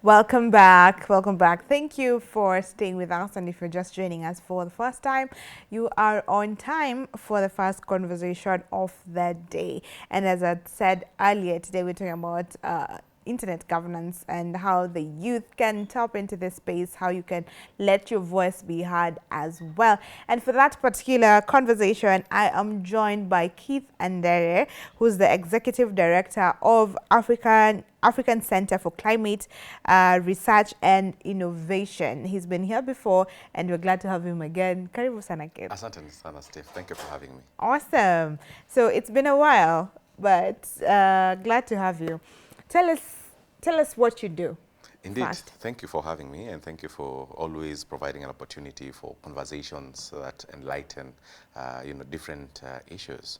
Welcome back. Welcome back. Thank you for staying with us. And if you're just joining us for the first time, you are on time for the first conversation of the day. And as I said earlier, today we're talking about internet governance and how the youth can tap into this space, how you can let your voice be heard as well. And for that particular conversation, I am joined by Keith Andere, who's the Executive Director of African Center for Climate Research and Innovation. He's been here before, and we're glad to have him again. Karibu sana Keith. Asante sana, Steve. Thank you for having me. Awesome. So it's been a while, but glad to have you. Tell us what you do. Indeed. First. Thank you for having me, and thank you for always providing an opportunity for conversations that enlighten, different issues.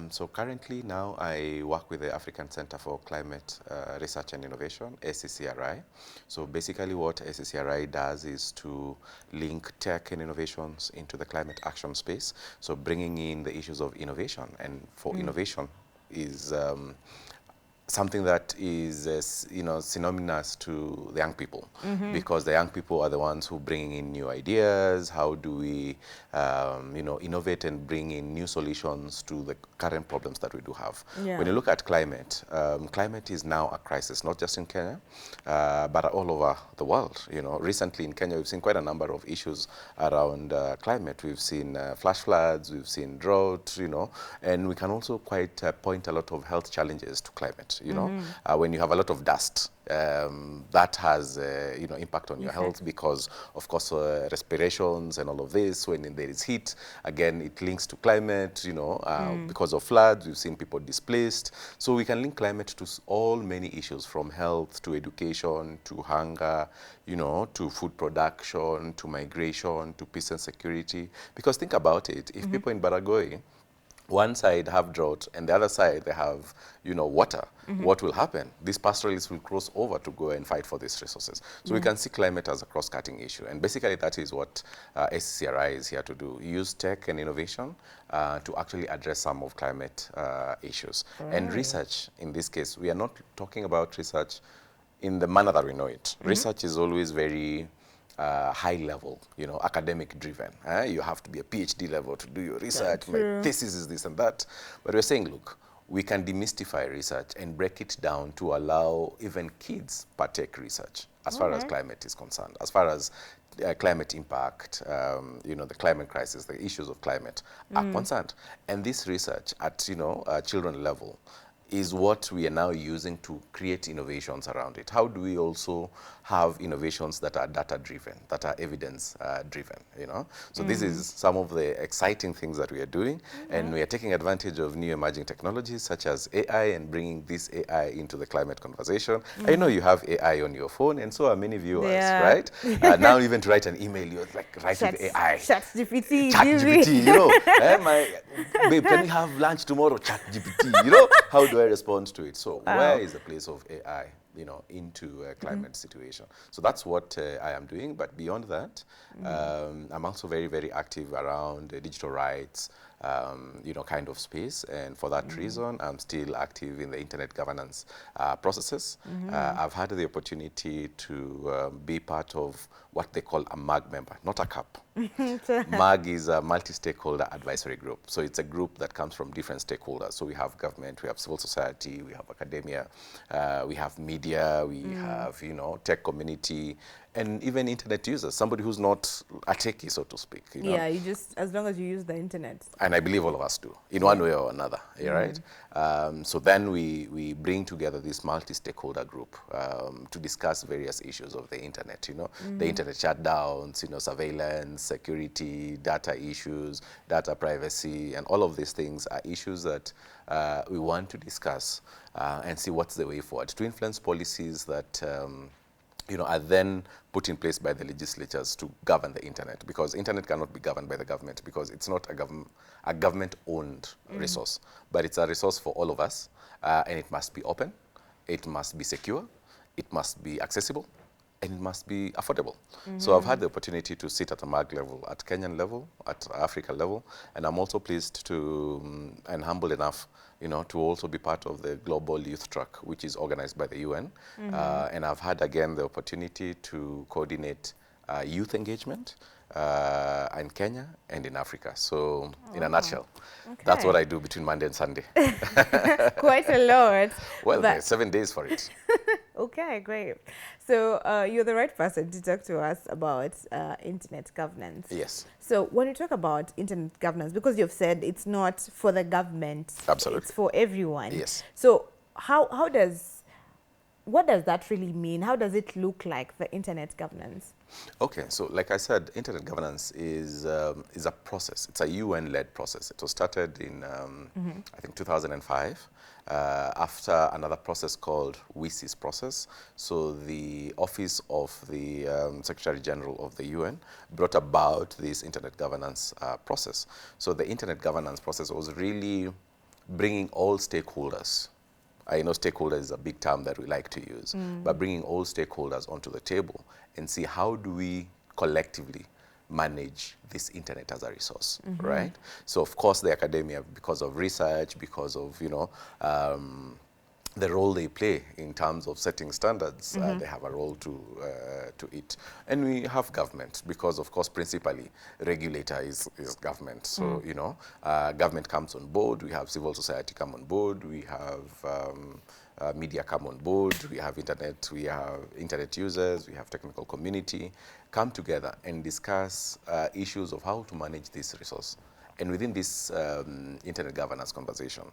So currently now I work with the African Center for Climate Research and Innovation, ACCRI. So basically what ACCRI does is to link tech and innovations into the climate action space. So bringing in the issues of innovation, and for innovation is something that is, synonymous to the young people, because the young people are the ones who bring in new ideas. How do we, innovate and bring in new solutions to the current problems that we do have? Yeah. When you look at climate, climate is now a crisis, not just in Kenya, but all over the world. Recently in Kenya, we've seen quite a number of issues around climate. We've seen flash floods, we've seen drought, and we can also quite point a lot of health challenges to climate. When you have a lot of dust, that has impact on your health, because of course respirations and all of this. When there is heat, again it links to climate. Because of floods, we've seen people displaced. So we can link climate to all many issues, from health to education to hunger, to food production, to migration, to peace and security. Because think about it, if people in Baragoi, one side have drought and the other side they have, water, what will happen? These pastoralists will cross over to go and fight for these resources. So we can see climate as a cross-cutting issue. And basically that is what SCRI is here to do. Use tech and innovation to actually address some of climate issues. And research, in this case, we are not talking about research in the manner that we know it. Research is always very high level, academic driven. You have to be a PhD level to do your research. My thesis is this and that. But we're saying, look, we can demystify research and break it down to allow even kids partake research as far as climate is concerned, as far as climate impact, the climate crisis, the issues of climate are concerned. And this research at, children level is what we are now using to create innovations around it. How do we also have innovations that are data-driven, that are evidence-driven, So this is some of the exciting things that we are doing, and we are taking advantage of new emerging technologies such as AI and bringing this AI into the climate conversation. I know you have AI on your phone, and so are many viewers, right? Now even to write an email, you're like, write with AI. ChatGPT. Babe, can we have lunch tomorrow? ChatGPT, how do I respond to it? So where is the place of AI, into a climate situation? So that's what I am doing. But beyond that, I'm also very, very active around digital rights, kind of space. And for that reason, I'm still active in the internet governance processes. I've had the opportunity to be part of what they call a MAG member, not a CAP. MAG is a multi-stakeholder advisory group. So it's a group that comes from different stakeholders. So we have government, we have civil society, we have academia, we have media, we have, tech community, and even internet users, somebody who's not a techie, so to speak. Yeah, you just, as long as you use the internet. And I believe all of us do, in one way or another, right? So then we bring together this multi-stakeholder group to discuss various issues of the internet, the internet shutdowns, surveillance, security, data issues, data privacy, and all of these things are issues that we want to discuss and see what's the way forward to influence policies that are then put in place by the legislatures to govern the internet, because internet cannot be governed by the government, because it's not a government-owned resource, but it's a resource for all of us, and it must be open, it must be secure, it must be accessible, and it must be affordable. So I've had the opportunity to sit at a MAG level, at Kenyan level, at Africa level, and I'm also pleased to, and humble enough, you know, to also be part of the Global Youth Track, which is organized by the UN. And I've had, again, the opportunity to coordinate youth engagement in Kenya and in Africa. So, in a nutshell, that's what Okay. I do between Monday and Sunday. Quite a lot. Well, But there's 7 days for it. okay, great. So you're the right person to talk to us about internet governance. Yes, So when you talk about internet governance, because you've said it's not for the government, absolutely. it's for everyone. Yes. So what does that really mean? How does it look like, the internet governance? Okay, so like I said, internet governance is a process. It's a UN-led process. It was started in, I think, 2005, after another process called WISI's process. So the Office of the Secretary General of the UN brought about this internet governance process. So the internet governance process was really bringing all stakeholders. I know stakeholder is a big term that we like to use, but bringing all stakeholders onto the table and see how do we collectively manage this internet as a resource, right? So of course the academia, because of research, because of, you know, the role they play in terms of setting standards, they have a role to it. And we have government, because of course principally regulator is government. So, you know, government comes on board, we have civil society come on board, we have media come on board, we have internet users, we have technical community come together and discuss issues of how to manage this resource. And within this internet governance conversation,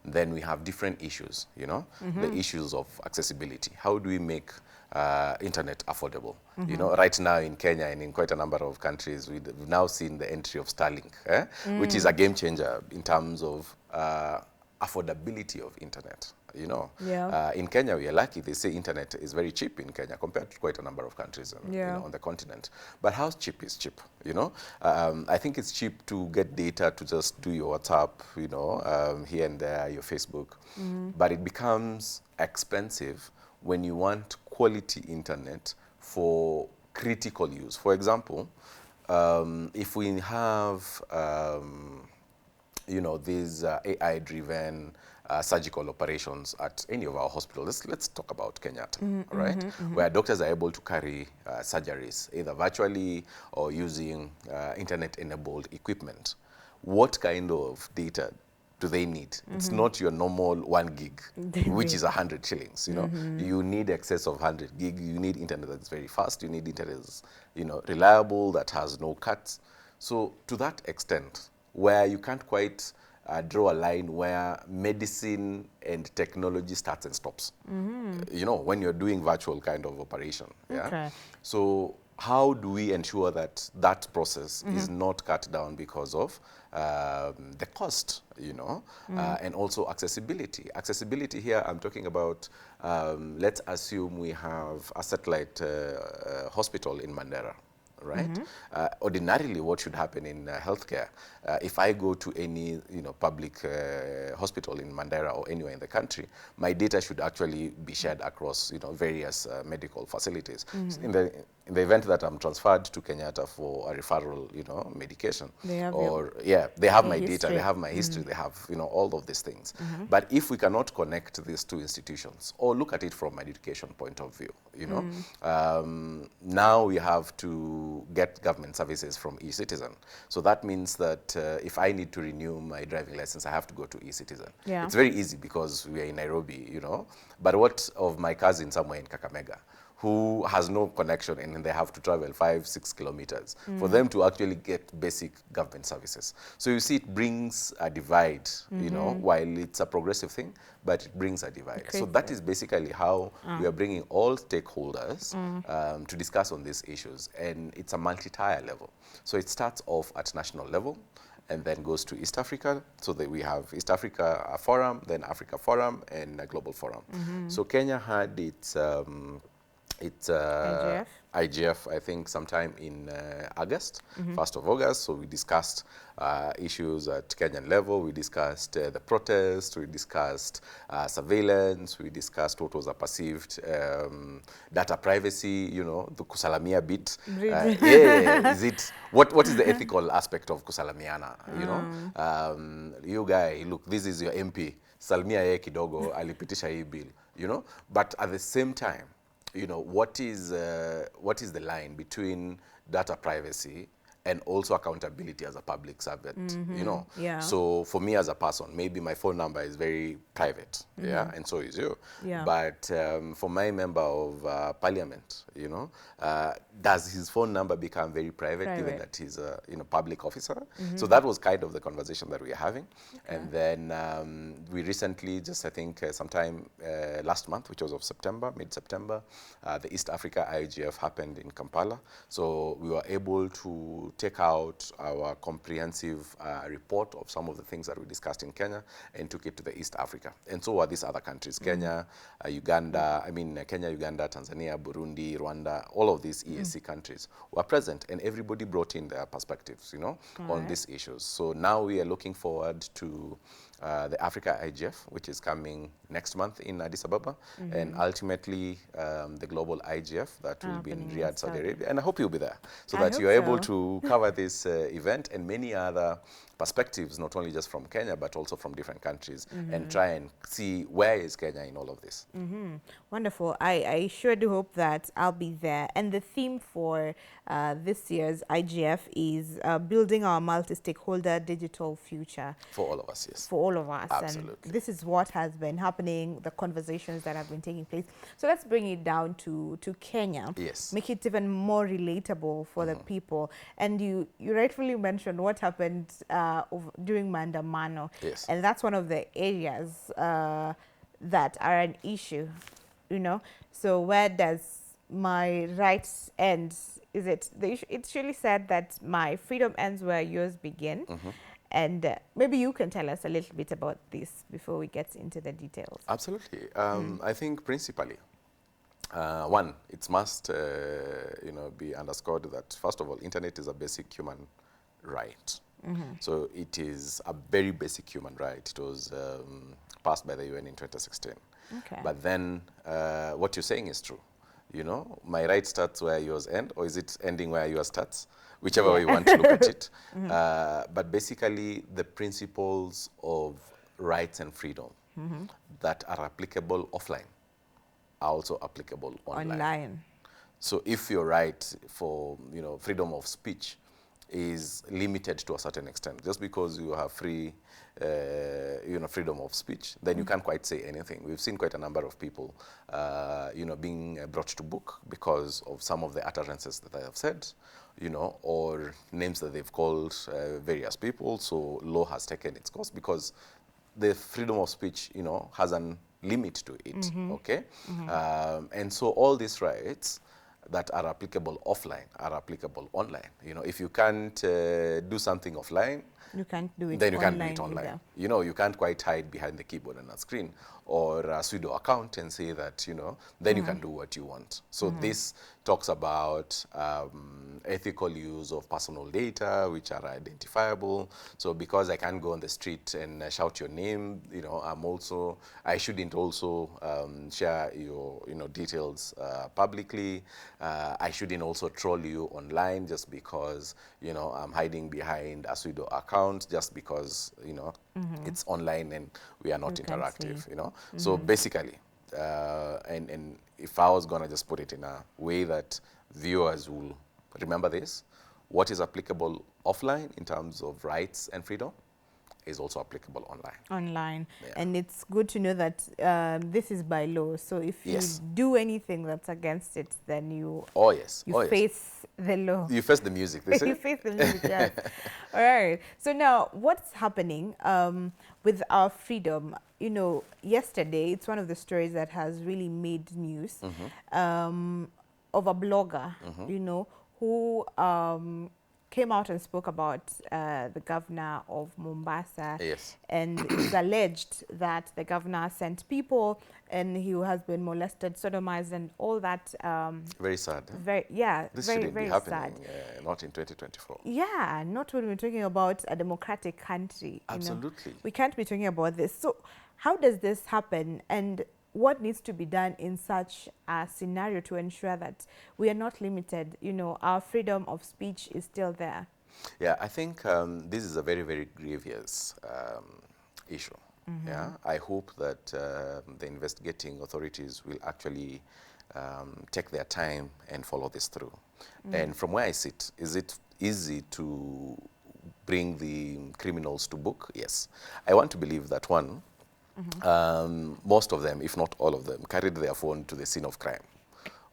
then we have different issues, you know, the issues of accessibility. How do we make internet affordable? You know, right now in Kenya and in quite a number of countries, we've now seen the entry of Starlink, which is a game changer in terms of affordability of internet. You know, in Kenya we are lucky. They say internet is very cheap in Kenya compared to quite a number of countries you know, on the continent. But how cheap is cheap? You know, I think it's cheap to get data to just do your WhatsApp, you know, here and there, your Facebook. But it becomes expensive when you want quality internet for critical use. For example, if we have you know, these AI-driven surgical operations at any of our hospitals. Let's talk about Kenyatta, right? Where doctors are able to carry surgeries either virtually or using internet-enabled equipment. What kind of data do they need? It's not your normal 1 gig, which is 100 shillings. You know, you need excess of 100 gig. You need internet that's very fast. You need internet that's, you know, reliable, that has no cuts. So to that extent, where you can't quite draw a line where medicine and technology starts and stops. You know, when you're doing virtual kind of operation. Yeah. Okay. So how do we ensure that that process is not cut down because of the cost, you know, and also accessibility. Accessibility here, I'm talking about, let's assume we have a satellite hospital in Mandera. Right? Ordinarily, what should happen in healthcare, if I go to any, you know, public hospital in Mandera or anywhere in the country, my data should actually be shared across, you know, various medical facilities. In the event that I'm transferred to Kenyatta for a referral, you know, medication, they have they have my data, they have my history, they have, you know, all of these things. But if we cannot connect these two institutions, or look at it from an education point of view, you know, now we have to get government services from eCitizen. So that means that if I need to renew my driving license, I have to go to eCitizen. It's very easy because we are in Nairobi, you know. But what of my cousin somewhere in Kakamega, who has no connection and they have to travel 5-6 kilometers for them to actually get basic government services. So you see, it brings a divide, you know, while it's a progressive thing, but it brings a divide. So that is basically how we are bringing all stakeholders to discuss on these issues. And it's a multi-tier level. So it starts off at national level and then goes to East Africa. So that we have East Africa Forum, then Africa Forum, and a Global Forum. So Kenya had its It's IGF. IGF, I think, sometime in August, 1st of August. So we discussed issues at Kenyan level. We discussed the protest. We discussed surveillance. We discussed what was a perceived data privacy, you know, the kusalamia bit. Yeah, is it, what is the ethical aspect of kusalamiana, you know? You guy, look, this is your MP. Salmia ye kidogo, alipitisha hii bill, you know? But at the same time, you know, what is the line between data privacy and also accountability as a public servant, you know? Yeah. So for me as a person, maybe my phone number is very private, yeah, and so is you. Yeah. But for my member of parliament, you know, does his phone number become very private, given that he's a, you know, public officer? So that was kind of the conversation that we are having. And then we recently, just I think sometime last month, which was of September, mid-September, the East Africa IGF happened in Kampala. So we were able to take out our comprehensive report of some of the things that we discussed in Kenya and took it to the East Africa. And so are these other countries, Kenya, Uganda, Kenya, Uganda, Tanzania, Burundi, Rwanda, all of these EAC countries were present, and everybody brought in their perspectives, you know, on these issues. So now we are looking forward to the Africa IGF, which is coming next month in Addis Ababa, and ultimately the global IGF that will be in Riyadh, Saudi Arabia. And I hope you'll be there, so that you're able to cover this event and many other perspectives, not only just from Kenya, but also from different countries, and try and see where is Kenya in all of this. Wonderful. I sure do hope that I'll be there. And the theme for this year's IGF is building our multi-stakeholder digital future. For all of us, yes. For all of us. Absolutely. And this is what has been happening, the conversations that have been taking place. So let's bring it down to Kenya. Yes. Make it even more relatable for the people. And you rightfully mentioned what happened during Maandamano. Yes. And that's one of the areas that are an issue, you know. So where does my rights end? Is it it's really said that my freedom ends where yours begin. And maybe you can tell us a little bit about this before we get into the details. Absolutely. I think principally, one, it must you know, be underscored that, first of all, internet is a basic human right. So it is a very basic human right. It was passed by the UN in 2016. Okay. But then what you're saying is true. You know, my right starts where yours end, or is it ending where yours starts? Whichever way you want to look at it. But basically, the principles of rights and freedom that are applicable offline are also applicable online. So if your right for, you know, freedom of speech is limited to a certain extent, just because you have free, you know, freedom of speech, then you can't quite say anything. We've seen quite a number of people, you know, being brought to book because of some of the utterances that they have said, you know, or names that they've called various people. So law has taken its course because the freedom of speech, you know, has a limit to it. Okay, and so all these rights that are applicable offline are applicable online. You know, if you can't do something offline, you can't do it. Then you can't do online it online. either. You know, you can't quite hide behind the keyboard and a screen or a pseudo account and say that, you know, then you can do what you want. So this talks about ethical use of personal data, which are identifiable. So because I can't go on the street and shout your name, you know, I shouldn't also share your, you know, details publicly. I shouldn't also troll you online just because, you know, I'm hiding behind a pseudo account just because, you know, it's online and we are not interactive, you know. So basically, and if I was gonna just put it in a way that viewers will remember this, what is applicable offline in terms of rights and freedom is also applicable online. Yeah. And it's good to know that this is by law. So if you do anything that's against it, then you face the law. You face the music. They say. You face the music. Yes. All right. So now, what's happening with our freedom? You know, yesterday, it's one of the stories that has really made news of a blogger, you know, who came out and spoke about the governor of Mombasa. Yes. And it's alleged that the governor sent people and he has been molested, sodomized, and all that. Very sad. Very, yeah, This very, shouldn't be very happening, sad. not in 2024. Yeah, not when we're talking about a democratic country. Absolutely. You know, we can't be talking about this. So how does this happen, and what needs to be done in such a scenario to ensure that we are not limited? You know, our freedom of speech is still there. Yeah, I think this is a very, very grievous issue. Yeah, I hope that the investigating authorities will actually take their time and follow this through. And from where I sit, is it easy to bring the criminals to book? Yes. I want to believe that one, most of them, if not all of them, carried their phone to the scene of crime.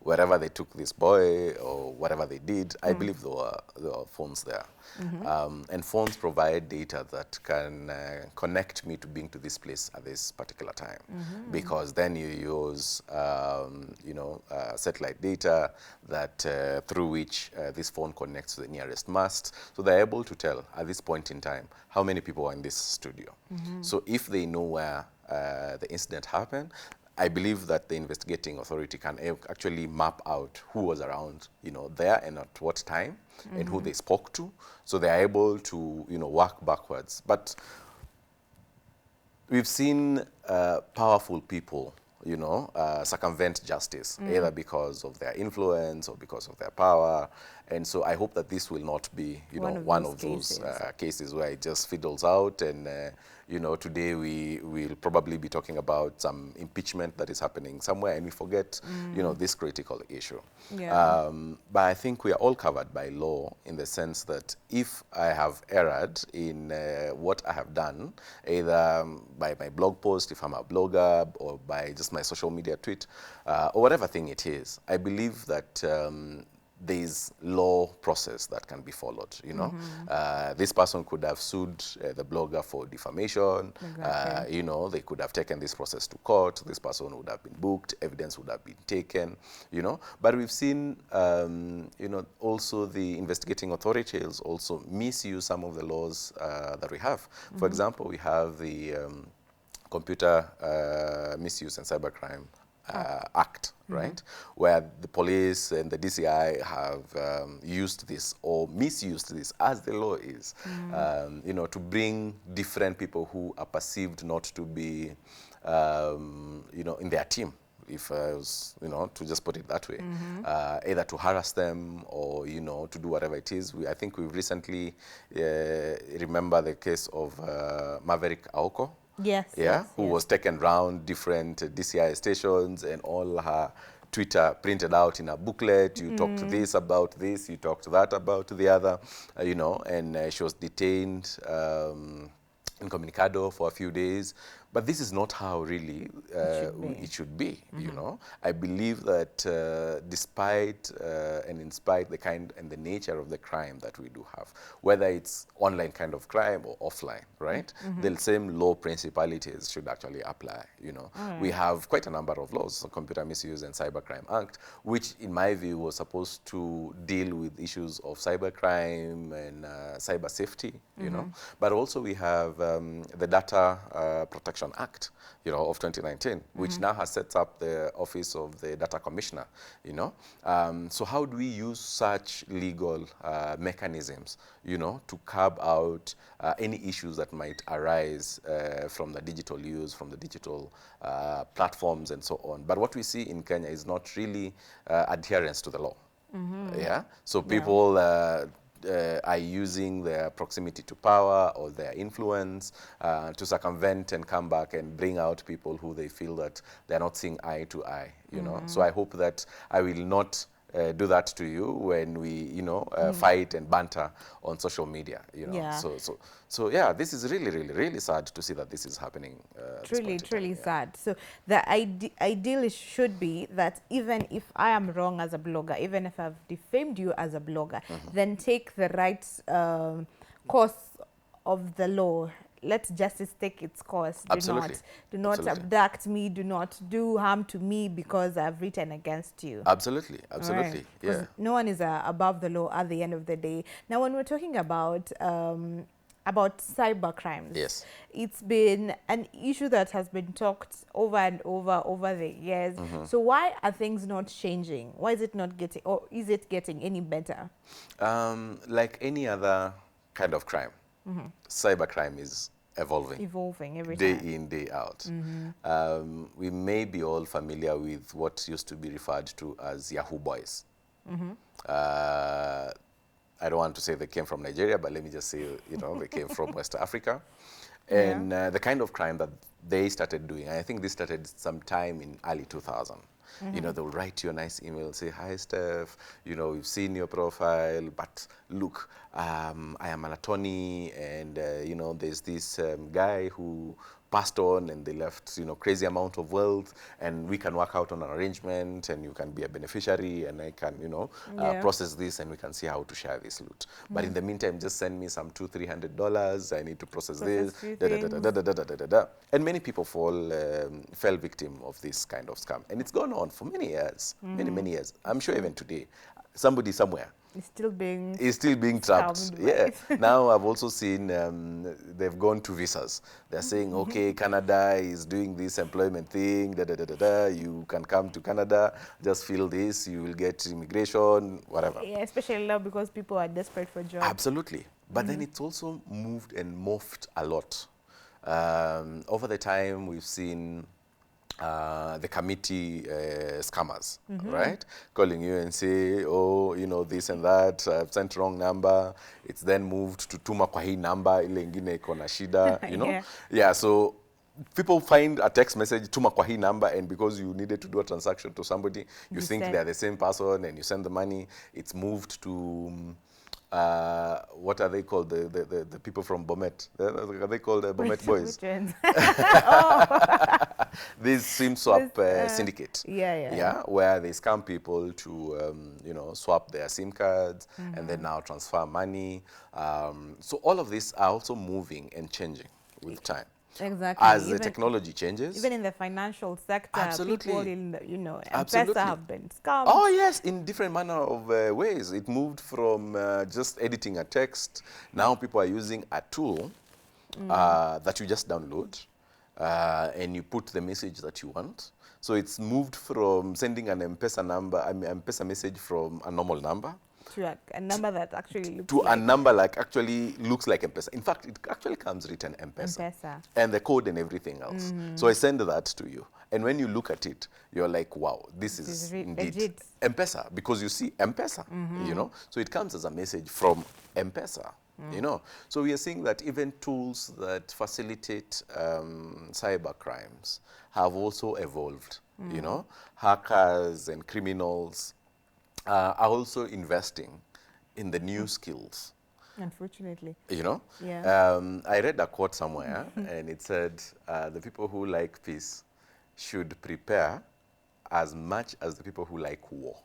Wherever they took this boy or whatever they did, I believe there were phones there. And phones provide data that can connect me to being to this place at this particular time. Because then you use, satellite data that through which this phone connects to the nearest mast. So they're able to tell at this point in time how many people are in this studio. So if they know where the incident happened, I believe that the investigating authority can actually map out who was around, there and at what time, and who they spoke to, so they are able to, work backwards. But we've seen powerful people, circumvent justice, either because of their influence or because of their power. And so I hope that this will not be, one of those cases where it just fiddles out. And, today we will probably be talking about some impeachment that is happening somewhere, and we forget, this critical issue. Yeah. But I think we are all covered by law in the sense that if I have erred in what I have done, either by my blog post, if I'm a blogger, or by just my social media tweet, or whatever thing it is, I believe that there's law process that can be followed. This person could have sued the blogger for defamation. Exactly. They could have taken this process to court. This person would have been booked. Evidence would have been taken. But we've seen, also the investigating authorities also misuse some of the laws that we have. For example, we have the Computer Misuse and Cybercrime Act, right? Where the police and the DCI have used this or misused this, as the law is, to bring different people who are perceived not to be, in their team. If I was, to just put it that way, either to harass them or, to do whatever it is. I think we recently remember the case of Maverick Aoko. Yes. Who was taken around different DCI stations, and all her Twitter printed out in a booklet. You talked this about this, you talked that about the other, and she was detained incommunicado for a few days. But this is not how really it should be. I believe that despite and in spite the kind and the nature of the crime that we do have, whether it's online kind of crime or offline, right? The same law principalities should actually apply. We have quite a number of laws, the Computer Misuse and Cybercrime Act, which in my view was supposed to deal with issues of cybercrime and cyber safety, But also we have the Data Protection Act, of 2019, which now has set up the Office of the Data Commissioner, So how do we use such legal mechanisms, to curb out any issues that might arise from the digital use, from the digital platforms and so on. But what we see in Kenya is not really adherence to the law. So people are using their proximity to power or their influence to circumvent and come back and bring out people who they feel that they're not seeing eye to eye, So I hope that I will not do that to you when we, fight and banter on social media, So yeah, this is really, really, really sad to see that this is happening. Truly sad. So the ideal should be that even if I am wrong as a blogger, even if I've defamed you as a blogger, then take the right course of the law. let justice take its course. Absolutely. Do not Absolutely. abduct me. Do not do harm to me because I've written against you. Absolutely. All right, Absolutely. because Yeah. no one is above the law at the end of the day. Now, when we're talking about cyber crimes, Yes. it's been an issue that has been talked over and over the years. Mm-hmm. So why are things not changing? Why is it not getting, or is it getting any better? Like any other kind of crime, cybercrime is evolving Evolving every day time. in, day out. We may be all familiar with what used to be referred to as Yahoo Boys. Uh, I don't want to say they came from Nigeria, but let me just say, they came from West Africa. Yeah. And the kind of crime that they started doing, I think this started sometime in early 2000. They'll write you a nice email, say, hi, Steph, we've seen your profile, but look, I am an attorney, and, there's this guy who passed on and they left, crazy amount of wealth, and we can work out on an arrangement, and you can be a beneficiary, and I can, Yeah. process this, and we can see how to share this loot. But in the meantime, just send me some $200-300. I need to process this. Few Da, da, da, da, things. da, da, da, da, da, da. And many people fell victim of this kind of scam, and it's gone on for many years, many years. I'm sure even today, somebody somewhere It's still being is still being trapped. scammed, Yeah. right? Now I've also seen they've gone to visas. They're saying, okay, Canada is doing this employment thing. Da, da, da, da, da. You can come to Canada. Just fill this. You will get immigration, whatever. Yeah, especially now because people are desperate for jobs. Absolutely. But then it's also moved and morphed a lot. Over the time, we've seen the committee scammers, right? Calling you and say, oh, this and that, I've sent wrong number. It's then moved to tuma kwa hii number, ile ingine iko na shida, Yeah. Yeah, so people find a text message, tuma kwa hii number, and because you needed to do a transaction to somebody, you think they're the same person, and you send the money. It's moved to... what are they called? The people from Bomet. Are they called Bomet boys? Which ones? This SIM swap syndicate. Yeah. Where they scam people to, swap their SIM cards and then now transfer money. So all of these are also moving and changing with time. Exactly. As the technology changes. Even in the financial sector, Absolutely. people in the, Absolutely. M-Pesa have been scammed. Oh yes, in different manner of ways. It moved from just editing a text. Now people are using a tool that you just download and you put the message that you want. So it's moved from sending an M-Pesa number, M-Pesa message from a normal number To a number that actually looks to like a number like actually looks like M-Pesa. In fact, it actually comes written M-Pesa. M-Pesa. And the code and everything else. So I send that to you. And when you look at it, you're like, wow, this is indeed legit. M-Pesa, because you see M-Pesa, So it comes as a message from M-Pesa, So we are seeing that even tools that facilitate cyber crimes have also evolved, Hackers and criminals are also investing in the new skills. Unfortunately. Yeah. I read a quote somewhere and it said, the people who like peace should prepare as much as the people who like war.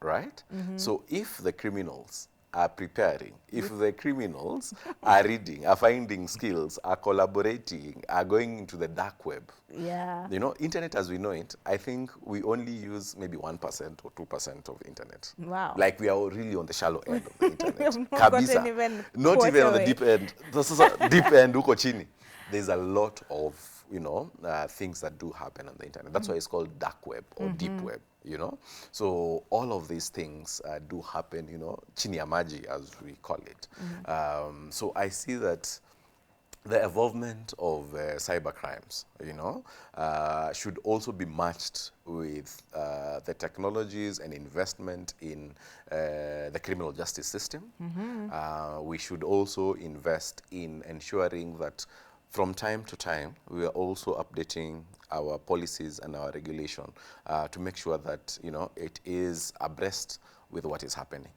Right? So if the criminals are preparing, if the criminals are reading, are finding skills, are collaborating, are going into the dark web. Yeah. Internet as we know it, I think we only use maybe 1% or 2% of internet. Wow. Like we are really on the shallow end of the internet. Not gotten even Not even on the away. deep end. This is a deep end, huko chini. There's a lot of, things that do happen on the internet. That's why it's called dark web or deep web. So all of these things do happen, chini ya maji as we call it. So I see that the evolvement of cyber crimes, should also be matched with the technologies and investment in the criminal justice system. We should also invest in ensuring that from time to time, we are also updating our policies and our regulation to make sure that, it is abreast with what is happening.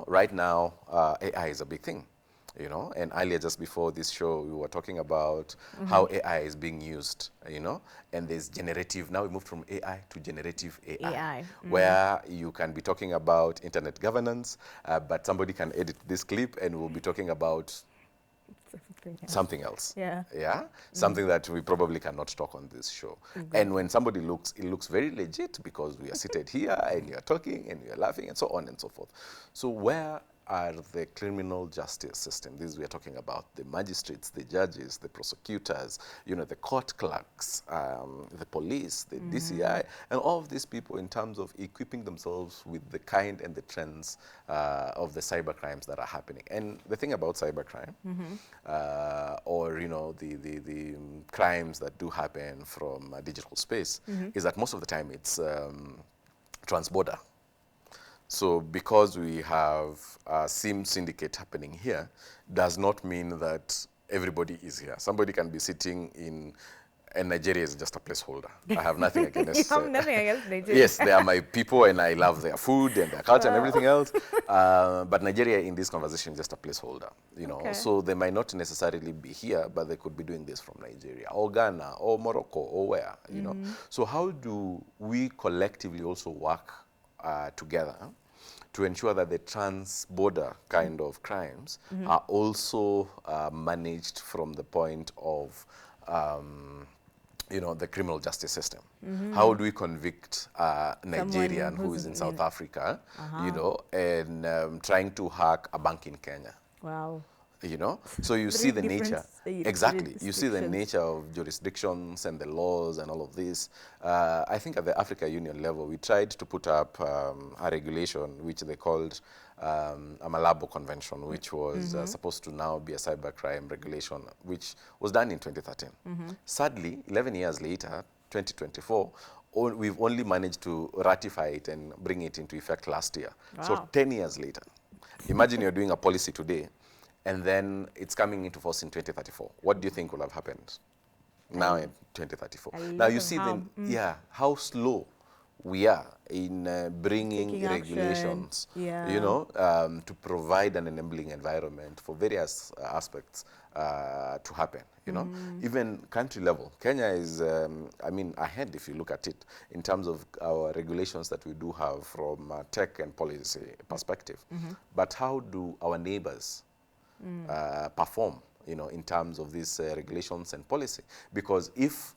Right now, AI is a big thing. And earlier, just before this show, we were talking about how AI is being used, and there's generative. Now we moved from AI to generative AI. Where you can be talking about internet governance, but somebody can edit this clip and we'll be talking about something else. Yeah. Yeah, something that we probably cannot talk on this show. And when somebody looks, it looks very legit because we are seated here and you're talking and you're laughing and so on and so forth. So where are the criminal justice system? This we are talking about the magistrates, the judges, the prosecutors, the court clerks, the police, the DCI, and all of these people in terms of equipping themselves with the kind and the trends of the cyber crimes that are happening. And the thing about cybercrime, or the crimes that do happen from digital space, is that most of the time it's transborder. So because we have a SIM syndicate happening here, does not mean that everybody is here. Somebody can be sitting in, and Nigeria is just a placeholder. I have nothing against. You have nothing against Nigeria. Yes, they are my people, and I love their food and their culture and everything else. But Nigeria in this conversation is just a placeholder. Okay. So they might not necessarily be here, but they could be doing this from Nigeria or Ghana or Morocco or where. So how do we collectively also work together to ensure that the trans-border kind of crimes are also managed from the point of the criminal justice system? How do we convict a Nigerian who is in South Africa, and trying to hack a bank in Kenya? Wow. So you see the different, nature. Exactly. You see the nature of jurisdictions and the laws and all of this. I think at the Africa Union level, we tried to put up a regulation which they called a Malabo Convention, which was supposed to now be a cybercrime regulation, which was done in 2013. Sadly, 11 years later, 2024, we've only managed to ratify it and bring it into effect last year. Wow. So 10 years later. Imagine you're doing a policy today, and then it's coming into force in 2034. What do you think will have happened now in 2034? Now you see how slow we are in bringing Taking regulations, action. to provide an enabling environment for various aspects to happen. Even country level, Kenya is, ahead if you look at it in terms of our regulations that we do have from a tech and policy perspective. But how do our neighbors perform, in terms of these regulations and policy? Because if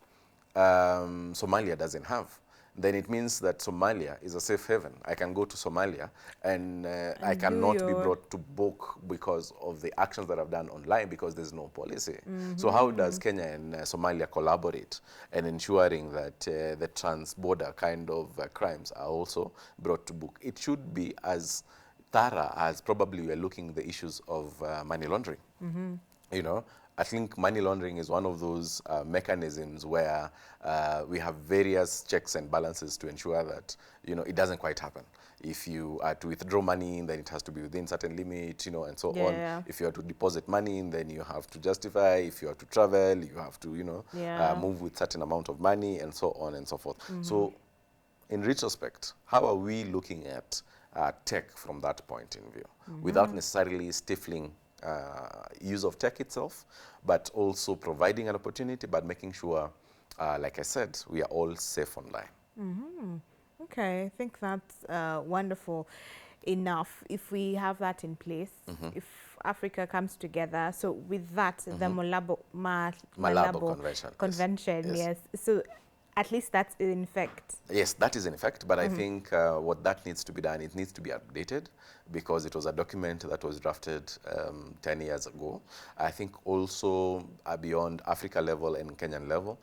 Somalia doesn't have, then it means that Somalia is a safe haven. I can go to Somalia and I cannot be brought to book because of the actions that I've done online because there's no policy. So how does Kenya and Somalia collaborate in ensuring that the trans-border kind of crimes are also brought to book? It should be as thorough as probably we're looking at the issues of money laundering. I think money laundering is one of those mechanisms where we have various checks and balances to ensure that, it doesn't quite happen. If you are to withdraw money, then it has to be within certain limit, and so on. If you are to deposit money, then you have to justify. If you are to travel, you have to, move with certain amount of money and so on and so forth. So in retrospect, how are we looking at tech from that point in view, without necessarily stifling use of tech itself, but also providing an opportunity, but making sure, like I said, we are all safe online. Okay, I think that's wonderful enough. If we have that in place, if Africa comes together, so with that, the Malabo Convention, yes. So at least that's in effect. Yes, that is in effect, but I think what that needs to be done, it needs to be updated because it was a document that was drafted 10 years ago. I think also beyond Africa level and Kenyan level,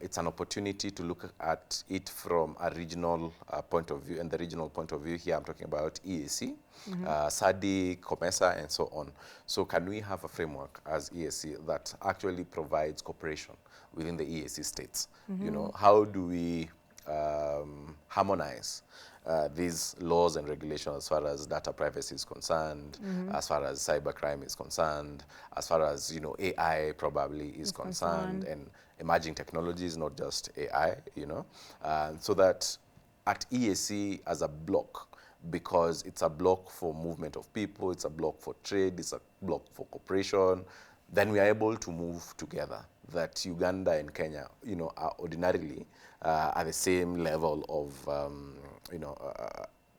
it's an opportunity to look at it from a regional point of view, and the regional point of view here I'm talking about EAC, SADC, COMESA, and so on. So can we have a framework as EAC that actually provides cooperation within the EAC states? How do we harmonize these laws and regulations as far as data privacy is concerned, as far as cybercrime is concerned, as far as AI probably is concerned, and emerging technologies, not just AI, so that at EAC as a block, because it's a block for movement of people, it's a block for trade, it's a block for cooperation, then we are able to move together. That Uganda and Kenya, are ordinarily at the same level of,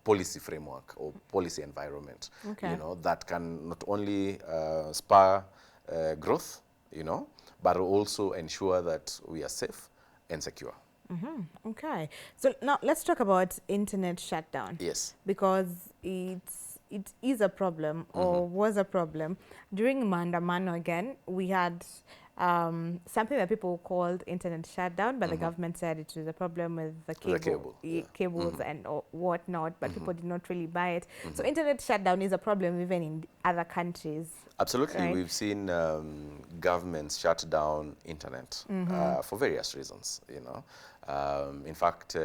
policy framework or policy environment, that can not only spur growth, you know, but also ensure that we are safe and secure. Okay. So now let's talk about internet shutdown. Yes. Because it is a problem or was a problem. During Maandamano again, we had something that people called internet shutdown, but the government said it was a problem with the cables and whatnot, but people did not really buy it. So internet shutdown is a problem even in other countries. Absolutely. Right? We've seen governments shut down internet for various reasons, you know. In fact,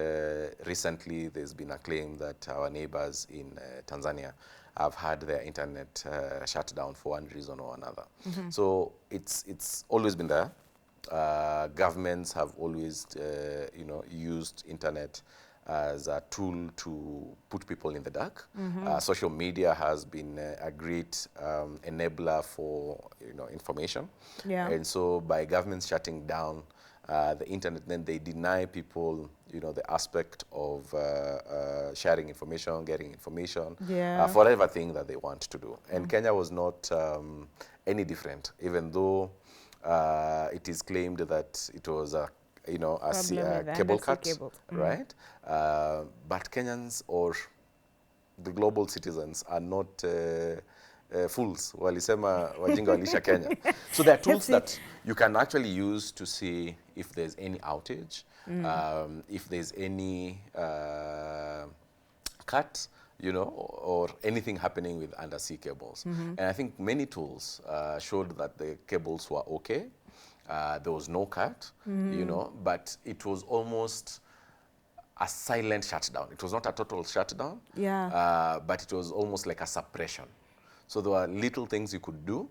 recently there's been a claim that our neighbors in Tanzania have had their internet shut down for one reason or another. So it's always been there. Governments have always, you know, used internet as a tool to put people in the dark. Social media has been a great enabler for, you know, information. Yeah. And so by governments shutting down the internet, then they deny people, you know, the aspect of sharing information, getting information, Yeah. for everything that they want to do. And Kenya was not any different, even though it is claimed that it was a, you know, a cable cut, right? But Kenyans or the global citizens are not fools. Walisema wajinga walisha Kenya. So there are tools that you can actually use to see if there's any outage, if there's any cut, you know, or anything happening with undersea cables. And I think many tools showed that the cables were okay. There was no cut, you know, but it was almost a silent shutdown. It was not a total shutdown, but it was almost like a suppression. So there were little things you could do,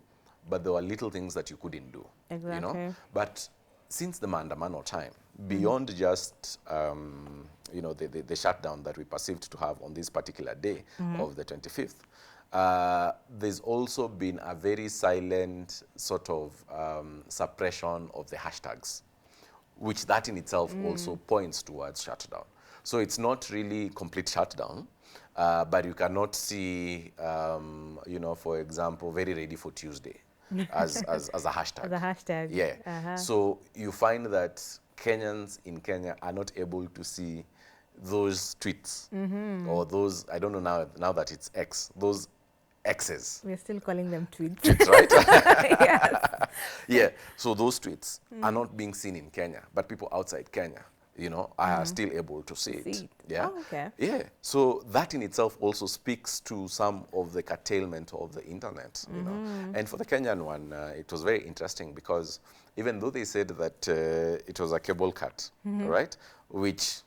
but there were little things that you couldn't do. Exactly. You know? But since the Maandamano time, beyond just you know, the shutdown that we perceived to have on this particular day of the 25th, there's also been a very silent sort of suppression of the hashtags, which that in itself also points towards shutdown. So it's not really complete shutdown, but you cannot see, you know, for example, very ready for Tuesday as a hashtag. As a hashtag. Yeah. So you find that Kenyans in Kenya are not able to see those tweets or those, I don't know now that it's X, those X's. We're still calling them tweets. Tweets, right? Yes. Yeah. So those tweets are not being seen in Kenya, but people outside Kenya, you know, are still able to see it. Yeah. Oh, okay. Yeah. So that in itself also speaks to some of the curtailment of the internet, you know. And for the Kenyan one, it was very interesting because even though they said that it was a cable cut, right, which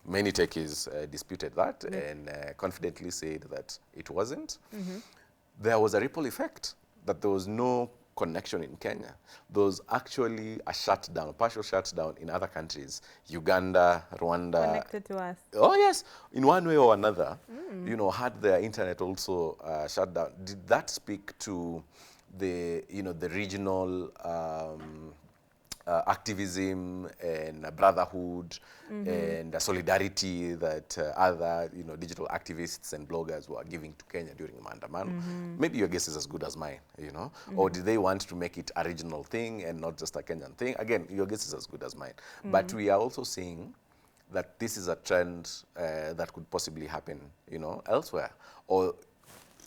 many techies disputed that and confidently said that it wasn't, there was a ripple effect, that there was no connection in Kenya. There was actually a shutdown, partial shutdown in other countries, Uganda, Rwanda. Connected to us. Oh yes, in one way or another, you know, had their internet also shut down. Did that speak to the, you know, the regional activism and brotherhood and solidarity that other, you know, digital activists and bloggers were giving to Kenya during Maandamano? Maybe your guess is as good as mine, you know? Or did they want to make it a regional thing and not just a Kenyan thing? Again, your guess is as good as mine. But we are also seeing that this is a trend that could possibly happen, you know, elsewhere. Or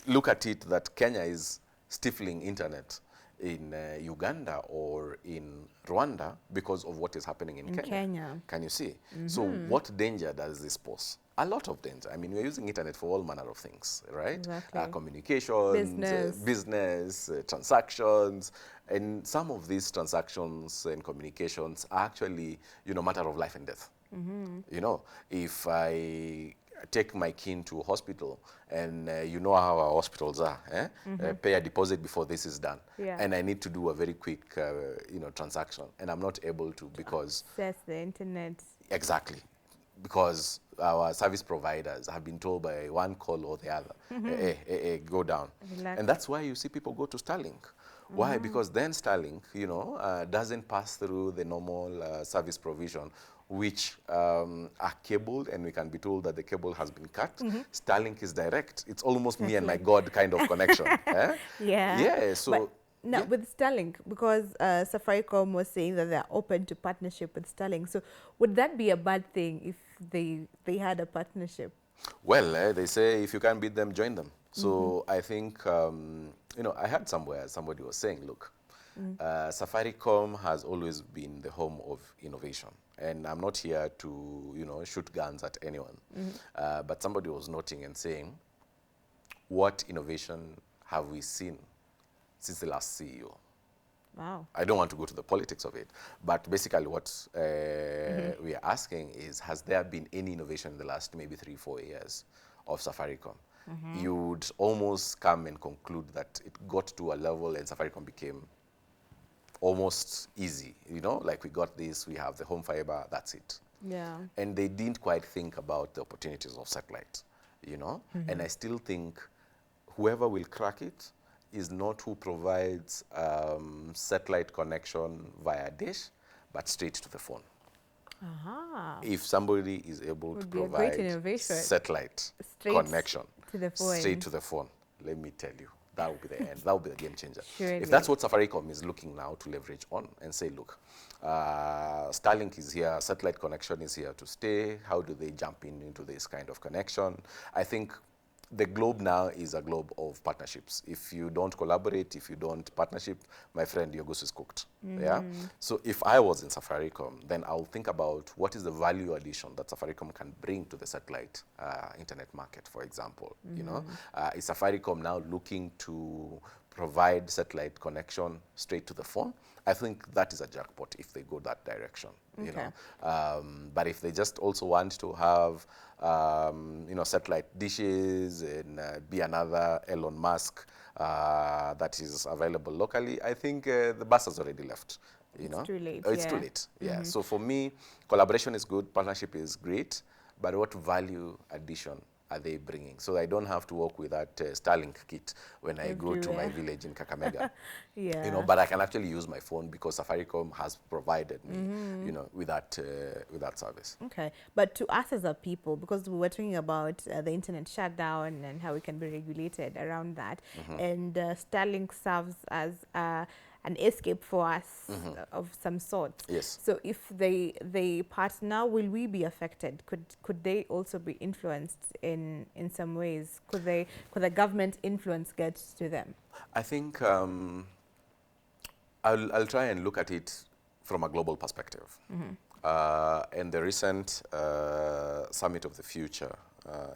look at it that Kenya is stifling internet in Uganda or in Rwanda because of what is happening in Kenya. Can you see? So what danger does this pose? A lot of danger. I mean, we're using internet for all manner of things, right? Exactly. Communications, business, transactions, and some of these transactions and communications are actually, you know, matter of life and death. You know, if I take my kin to a hospital and you know how our hospitals are, pay a deposit before this is done, and I need to do a very quick you know, transaction, and I'm not able to because access the internet. Exactly, because our service providers have been told by one call or the other, hey, go down. Relax. And that's why you see people go to Starlink. Why? Because then Starlink, you know, doesn't pass through the normal service provision, which are cabled, and we can be told that the cable has been cut. Starlink is direct. It's almost me and my God kind of connection. Yeah. Yeah. So No, Yeah. with Starlink, because Safaricom was saying that they're open to partnership with Starlink. So would that be a bad thing if they had a partnership? Well, they say if you can't beat them, join them. So I think, I heard somewhere somebody was saying, look, Safaricom has always been the home of innovation. And I'm not here to, shoot guns at anyone. But somebody was noting and saying, what innovation have we seen since the last CEO? Wow. I don't want to go to the politics of it, but basically what we are asking is, has there been any innovation in the last maybe 3-4 years of Safaricom? You would almost come and conclude that it got to a level and Safaricom became almost easy, like we got this, we have the home fiber, that's it. Yeah. And they didn't quite think about the opportunities of satellite, And I still think whoever will crack it is not who provides satellite connection via dish, but straight to the phone. Aha. If somebody is able to Would be a great provide innovation. satellite Straight connection to the phone. straight to the phone, let me tell you, that will be the end. That will be the game changer. Surely. If that's what Safaricom is looking now to leverage on and say, look, Starlink is here, satellite connection is here to stay. How do they jump into this kind of connection? I think the globe now is a globe of partnerships. If you don't collaborate, if you don't partnership, my friend, your goose is cooked. Yeah. So if I was in Safaricom, then I'll think about what is the value addition that Safaricom can bring to the satellite internet market, for example. Is Safaricom now looking to provide satellite connection straight to the phone? I think that is a jackpot if they go that direction. Okay. But if they just also want to have, satellite dishes and be another Elon Musk that is available locally, I think the bus has already left. It's too late. It's too late. Yeah. So for me, collaboration is good, partnership is great, but what value addition are they bringing? So I don't have to work with that Starlink kit when I go to my village in Kakamega. Yeah. But I can actually use my phone because Safaricom has provided me, with that service. Okay, but to us as a people, because we were talking about the internet shutdown and how we can be regulated around that, and Starlink serves as an escape for us of some sort. Yes. So if they partner, will we be affected? Could they also be influenced in some ways? Could the government influence get to them? I think I'll try and look at it from a global perspective. And the recent Summit of the Future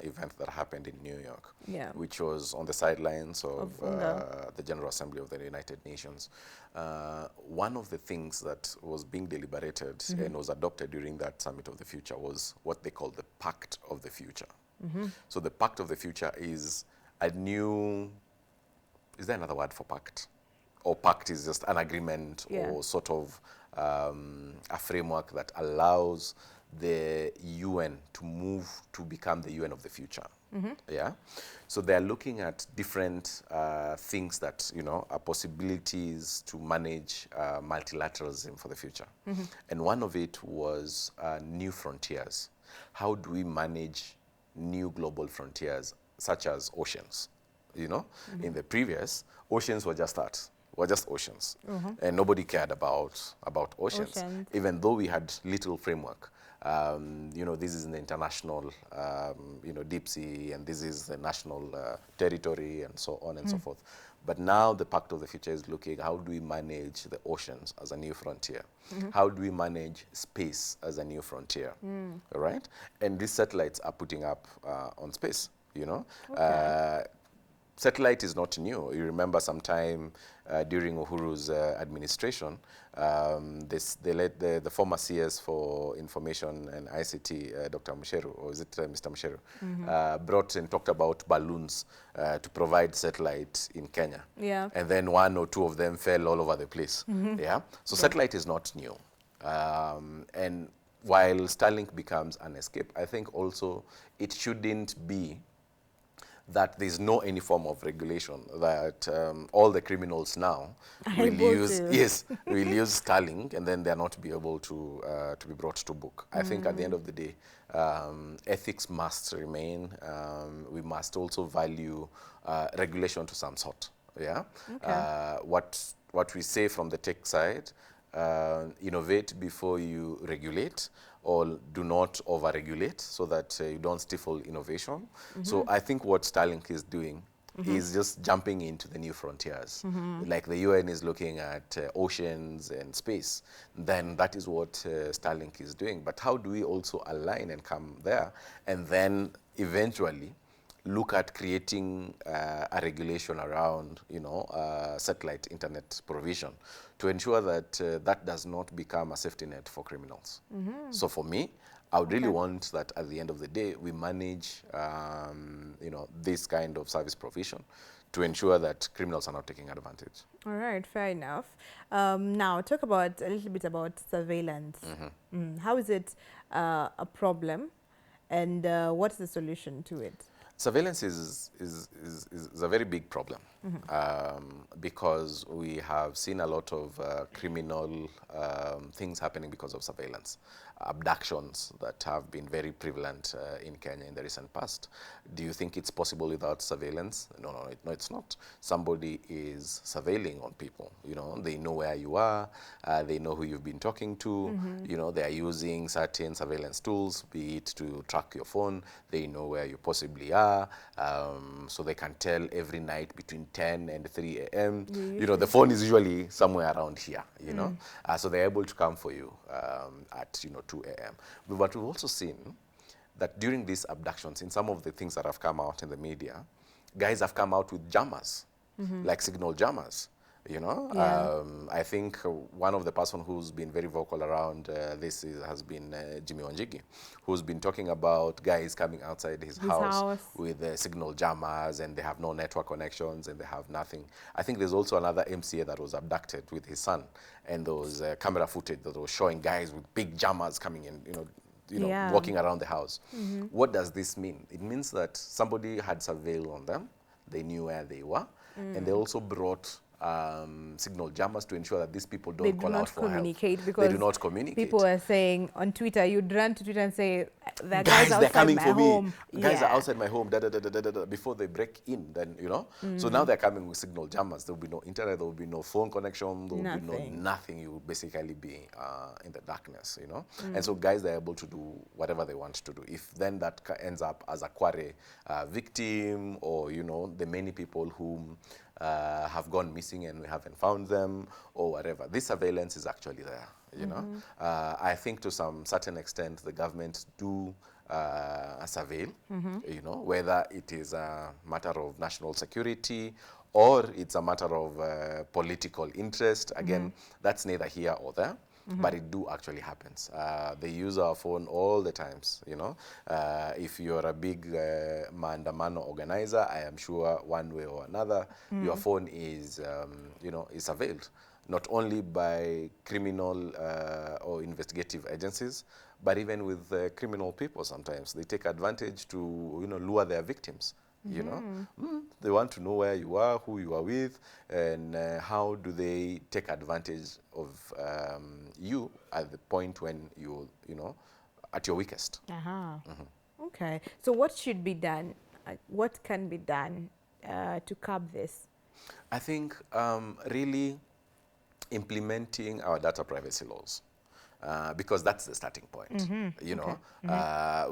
event that happened in New York, which was on the sidelines of the General Assembly of the United Nations. One of the things that was being deliberated and was adopted during that Summit of the Future was what they call the Pact of the Future. So the Pact of the Future is a new, is there another word for pact? Or pact is just an agreement or sort of a framework that allows the UN to move to become the UN of the future. Yeah. So they're looking at different things that, are possibilities to manage multilateralism for the future. And one of it was new frontiers. How do we manage new global frontiers, such as oceans? In the previous, oceans were just that. Were just oceans, and nobody cared about oceans, even though we had little framework. This is an international, deep sea, and this is the national territory, and so on and so forth. But now the Pact of the Future is looking, how do we manage the oceans as a new frontier? How do we manage space as a new frontier? All right? And these satellites are putting up on space, Satellite is not new. You remember sometime during Uhuru's administration, they let the former CS for Information and ICT, Dr. Musheru, or is it Mr. Musheru, brought and talked about balloons to provide satellite in Kenya. Yeah. And then one or two of them fell all over the place. Yeah. So satellite is not new. And while Starlink becomes an escape, I think also it shouldn't be that there's no any form of regulation, that all the criminals now will use Starlink, and then they're not be able to be brought to book. I think at the end of the day, ethics must remain. We must also value regulation to some sort. Yeah. Okay. What we say from the tech side, innovate before you regulate, or do not over-regulate so that you don't stifle innovation. So I think what Starlink is doing is just jumping into the new frontiers. Like the UN is looking at oceans and space, then that is what Starlink is doing. But how do we also align and come there, and then eventually look at creating a regulation around, satellite internet provision to ensure that that does not become a safety net for criminals. So for me, I would really Okay. want that at the end of the day, we manage, this kind of service provision to ensure that criminals are not taking advantage. All right, fair enough. Now, talk about a little bit about surveillance. How is it a problem, and what's the solution to it? Surveillance is a very big problem, because we have seen a lot of criminal things happening because of surveillance. Abductions that have been very prevalent in Kenya in the recent past. Do you think it's possible without surveillance? No, it's not. Somebody is surveilling on people. They know where you are, they know who you've been talking to, they are using certain surveillance tools, be it to track your phone, they know where you possibly are, so they can tell every night between 10 and 3 a.m. The phone is usually somewhere around here, so they're able to come for you at 2 a.m. But we've also seen that during these abductions, in some of the things that have come out in the media, guys have come out with jammers, like signal jammers. Yeah. I think one of the person who's been very vocal around has been Jimmy Wanjigi, who's been talking about guys coming outside his house with signal jammers, and they have no network connections and they have nothing. I think there's also another MCA that was abducted with his son, and there was camera footage that was showing guys with big jammers coming in, Yeah. walking around the house. What does this mean? It means that somebody had surveilled on them, they knew where they were, and they also brought signal jammers to ensure that these people They don't do call out not for help. communicate, They because do not communicate. people are saying on Twitter, you'd run to Twitter and say, there are Guys, they're outside coming my for home. me. Guys are Yeah. outside my home, before they break in, then, So now they're coming with signal jammers. There will be no internet, there will be no phone connection, there will be Nothing. nothing. You will basically be in the darkness, And so guys are able to do whatever they want to do. If then that ends up as a quarry victim, or, the many people who have gone missing and we haven't found them, or whatever. This surveillance is actually there, I think to some certain extent the government do surveil, whether it is a matter of national security or it's a matter of political interest. Again, that's neither here or there. But it do actually happens. They use our phone all the times, if you're a big maandamano organizer, I am sure one way or another, your phone is, is surveilled, not only by criminal or investigative agencies, but even with criminal people sometimes. They take advantage to, lure their victims. They want to know where you are, who you are with, and how do they take advantage of you at the point when at your weakest. Okay. So what should be done? What can be done to curb this? I think really implementing our data privacy laws. Because that's the starting point.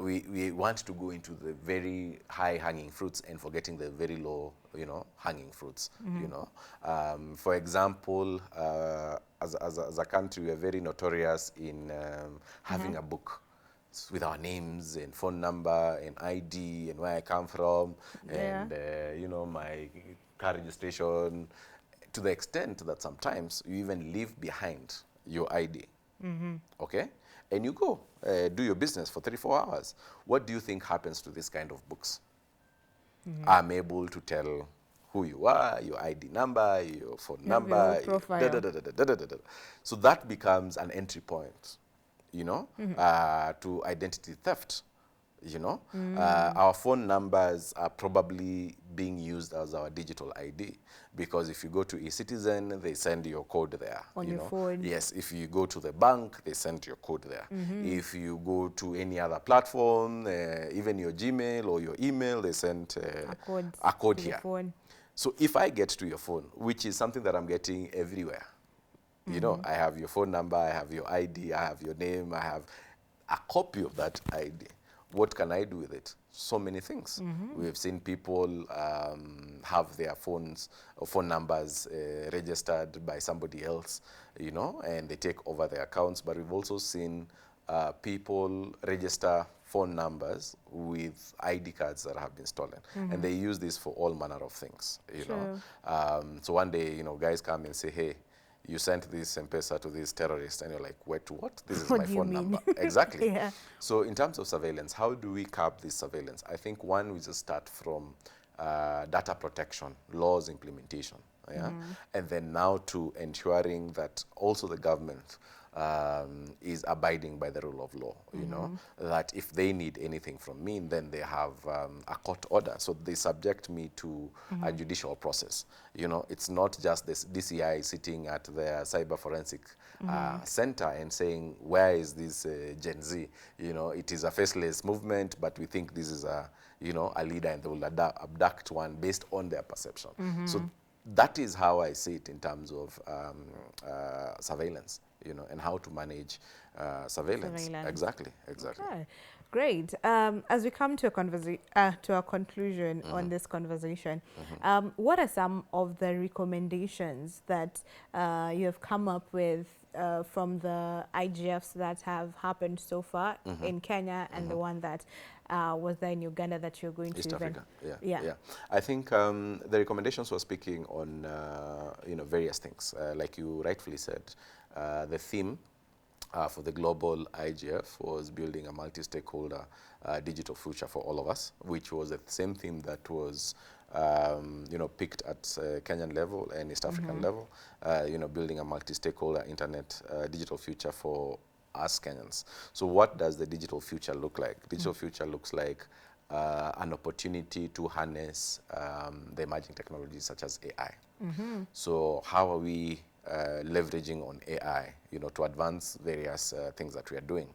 We want to go into the very high hanging fruits and forgetting the very low, hanging fruits. For example, as a country, we are very notorious in having a book with our names and phone number and ID and where I come from, and my car registration, to the extent that sometimes you even leave behind your ID. Okay? And you go do your business for 34 hours. What do you think happens to this kind of books? I'm able to tell who you are, your ID number, your phone You have your whole number. profile. So that becomes an entry point, to identity theft. Our phone numbers are probably being used as our digital ID, because if you go to eCitizen, they send your code there. On your phone. Yes, if you go to the bank, they send your code there. If you go to any other platform, even your Gmail or your email, they send a code to the here. phone. So if I get to your phone, which is something that I'm getting everywhere, you know, I have your phone number, I have your ID, I have your name, I have a copy of that ID. What can I do with it? So many things. We've seen people have their phones or phone numbers registered by somebody else, you know, and they take over their accounts. But we've also seen people register phone numbers with ID cards that have been stolen. And they use this for all manner of things, you know. So one day, you know, guys come and say, hey, you sent this M-Pesa to this terrorist, and you're like, wait, what? This is What my do you phone mean? number. Exactly. Yeah. So in terms of surveillance, how do we curb this surveillance? I think one, we just start from data protection, laws implementation, yeah? And then now to ensuring that also the government is abiding by the rule of law, you know, that if they need anything from me, then they have a court order. So they subject me to a judicial process. You know, it's not just this DCI sitting at their cyber forensic center and saying, where is this Gen Z? You know, it is a faceless movement, but we think this is a, you know, a leader, and they will abduct one based on their perception. So that is how I see it in terms of surveillance, you know, and how to manage surveillance. Exactly, exactly. Okay, great. As we come to a conclusion on this conversation, what are some of the recommendations that you have come up with from the IGFs that have happened so far in Kenya and the one that was there in Uganda that you're going East to Africa, yeah. yeah. I think the recommendations were speaking on you know, various things. Like you rightfully said, the theme for the global IGF was building a multi-stakeholder digital future for all of us, which was the same theme that was you know, picked at Kenyan level and East African level, you know, building a multi-stakeholder internet digital future for us Kenyans. So what does the digital future look like? Digital future looks like an opportunity to harness the emerging technologies such as AI. So how are we leveraging on AI, you know, to advance various things that we are doing?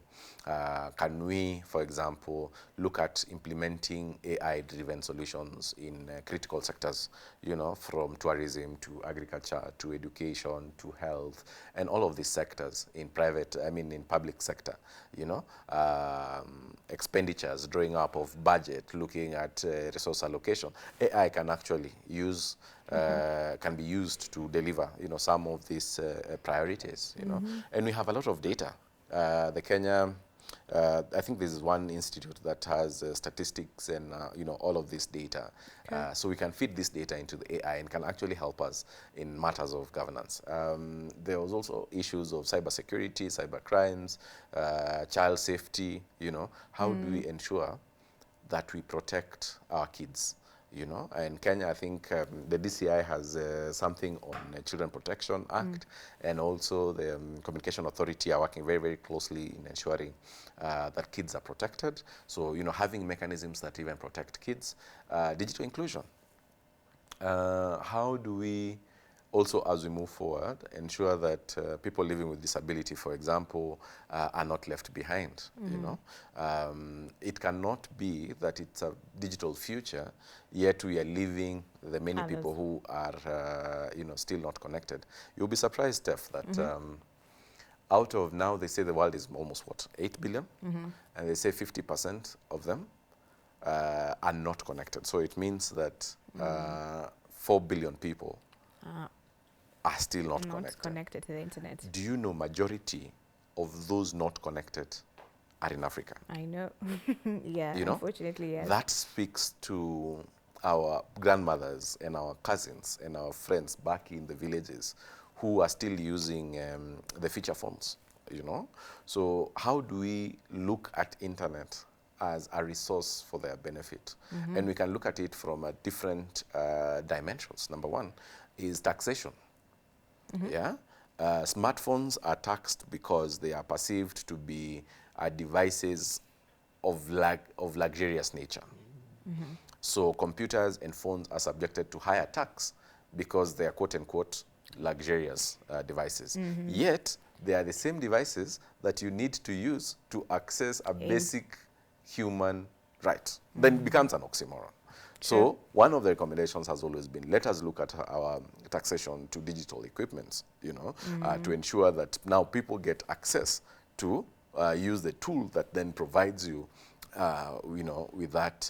Can we, for example, look at implementing AI-driven solutions in critical sectors, you know, from tourism to agriculture to education to health, and all of these sectors in private, I mean, in public sector, you know, expenditures, drawing up of budget, looking at resource allocation. AI can actually use can be used to deliver, you know, some of these priorities, you know. And we have a lot of data. The Kenya, I think this is one institute that has statistics and, you know, all of this data. So we can feed this data into the AI and can actually help us in matters of governance. There was also issues of cybersecurity, cyber crimes, child safety, you know. How do we ensure that we protect our kids? You know, and Kenya, I think the DCI has something on the Children Protection Act, and also the Communication Authority are working very, very closely in ensuring that kids are protected. So, you know, having mechanisms that even protect kids. Digital inclusion. How do we also, as we move forward, ensure that people living with disability, for example, are not left behind, you know? It cannot be that it's a digital future, yet we are leaving the many people who are, you know, still not connected. You'll be surprised, Steph, that out of now, they say the world is almost, what, 8 billion? And they say 50% of them are not connected. So it means that 4 billion people are still not connected to the internet. Do you know majority of those not connected are in Africa? I know. Yeah, you know? Unfortunately, yes. That speaks to our grandmothers and our cousins and our friends back in the villages who are still using the feature phones, you know? So how do we look at internet as a resource for their benefit? And we can look at it from a different dimensions. Number one is taxation. Yeah, smartphones are taxed because they are perceived to be devices of luxurious nature. So computers and phones are subjected to higher tax because they are quote unquote luxurious devices. Yet they are the same devices that you need to use to access a basic human right. Then it becomes an oxymoron. So one of the recommendations has always been, let us look at our taxation to digital equipments, to ensure that now people get access to use the tool that then provides you, with that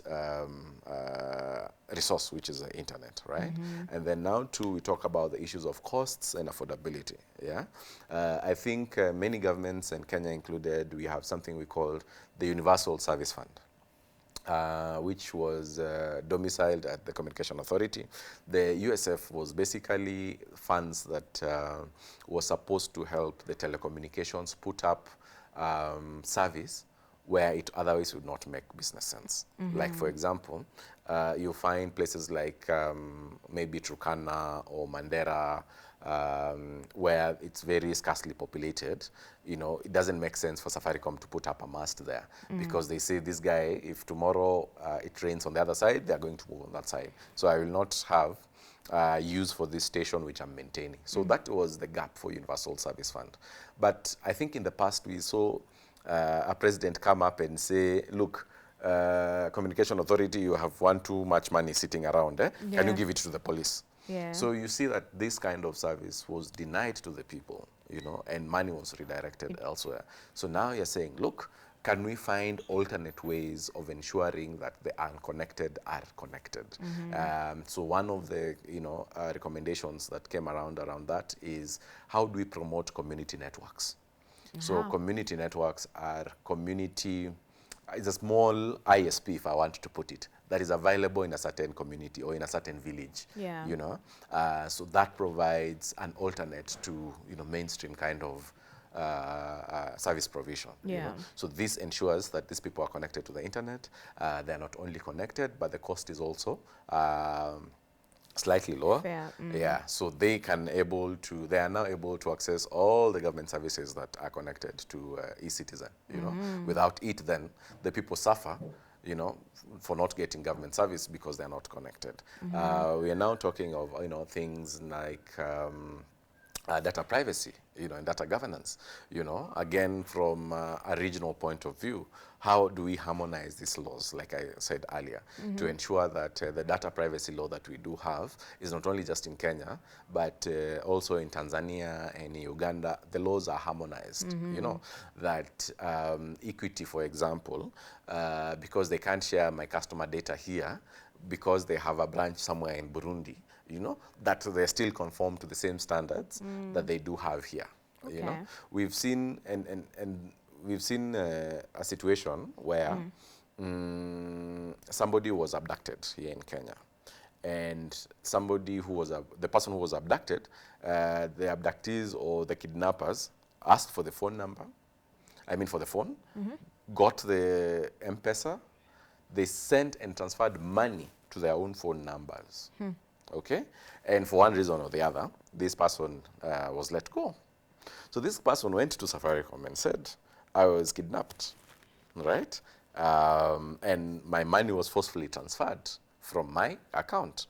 resource, which is the internet, right? And then now too, we talk about the issues of costs and affordability, yeah? I think many governments, and Kenya included, we have something we call the Universal Service Fund. Which was domiciled at the Communication Authority. The USF was basically funds that were supposed to help the telecommunications put up service where it otherwise would not make business sense. Like, for example, you find places like maybe Turkana or Mandera, where it's very scarcely populated. It doesn't make sense for Safaricom to put up a mast there because they say, this guy, if tomorrow it rains on the other side, they're going to move on that side. So I will not have use for this station which I'm maintaining. So that was the gap for Universal Service Fund. But I think in the past we saw a president come up and say, look, Communication Authority, you have too much money sitting around. Can you give it to the police? Yeah. So you see that this kind of service was denied to the people, and money was redirected elsewhere. So now you're saying, look, can we find alternate ways of ensuring that the unconnected are connected? So one of the recommendations that came around that is, how do we promote community networks? So community networks are it's a small ISP, if I want to put it, that is available in a certain community or in a certain village. Yeah. So that provides an alternate to mainstream kind of service provision. Yeah. So this ensures that these people are connected to the internet. They're not only connected, but the cost is also slightly lower. Fair. Yeah, so they are now able to access all the government services that are connected to e-citizen. Without it, then the people suffer, for not getting government service because they're not connected. We are now talking of things like data privacy, and data governance. Again, from a regional point of view, how do we harmonize these laws, like I said earlier, to ensure that the data privacy law that we do have is not only just in Kenya, but also in Tanzania and in Uganda, the laws are harmonized. That Equity, for example, because they can't share my customer data here, because they have a branch somewhere in Burundi, that they still conform to the same standards that they do have here. Okay. We've seen we've seen a situation where somebody was abducted here in Kenya, and the person who was abducted, the abductees or the kidnappers asked for the phone number. For the phone, got the M-Pesa. They sent and transferred money to their own phone numbers. Okay? And for one reason or the other, this person was let go. So this person went to Safaricom and said, I was kidnapped, right? And my money was forcefully transferred from my account.